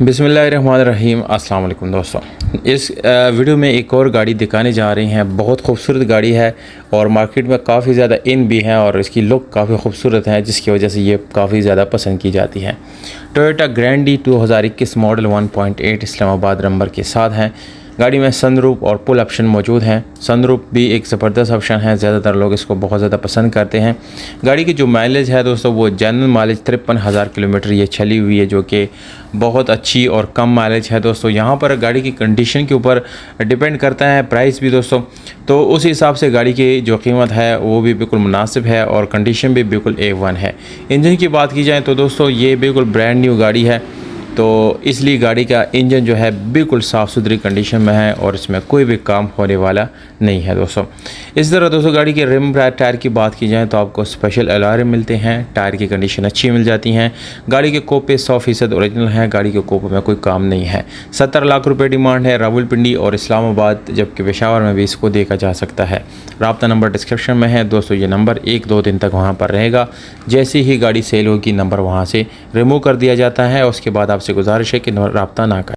बिस्मिल्लाहिर्रहमानिर्रहीम। अस्सलाम वालेकुम दोस्तों, इस वीडियो में एक और गाड़ी दिखाने जा रही हैं। बहुत खूबसूरत गाड़ी है और मार्केट में काफ़ी ज़्यादा इन भी है और इसकी लुक काफ़ी खूबसूरत है, जिसकी वजह से ये काफ़ी ज़्यादा पसंद की जाती है। टोयोटा ग्रैंडी 2021 मॉडल 1.8 इस्लामाबाद नंबर के साथ है। गाड़ी में सनरूफ और पुल ऑप्शन मौजूद हैं। सनरूफ भी एक ज़बरदस्त ऑप्शन है, ज़्यादातर लोग इसको बहुत ज़्यादा पसंद करते हैं। गाड़ी की जो माइलेज है दोस्तों, वो जनरल माइलेज 53,000 किलोमीटर ये चली हुई है, जो कि बहुत अच्छी और कम माइलेज है दोस्तों। यहाँ पर गाड़ी की कंडीशन के ऊपर डिपेंड करता है प्राइस भी दोस्तों, तो उस हिसाब से गाड़ी की जो कीमत है वो भी बिल्कुल मुनासिब है और कंडीशन भी बिल्कुल A1 है। इंजन की बात की जाए तो दोस्तों, ये बिल्कुल ब्रांड न्यू गाड़ी है, तो इसलिए गाड़ी का इंजन जो है बिल्कुल साफ़ सुथरी कंडीशन में है और इसमें कोई भी काम होने वाला नहीं है दोस्तों। इस तरह दोस्तों, गाड़ी के रिम टायर की बात की जाए तो आपको स्पेशल अलॉय मिलते हैं। टायर की कंडीशन अच्छी मिल जाती हैं। गाड़ी के कोपे 100% ओरिजिनल हैं। गाड़ी के कोपे में कोई काम नहीं है। 70 लाख रुपये डिमांड है। रावलपिंडी और इस्लामाबाद जबकि पेशावर में भी इसको देखा जा सकता है। राब्ता नंबर डिस्क्रिप्शन में है दोस्तों। ये नंबर 1-2 दिन तक वहाँ पर रहेगा। जैसे ही गाड़ी सेल होगी, नंबर वहाँ से रिमूव कर दिया जाता है। उसके बाद आपसे गुजारिश है कि राब्ता ना करें।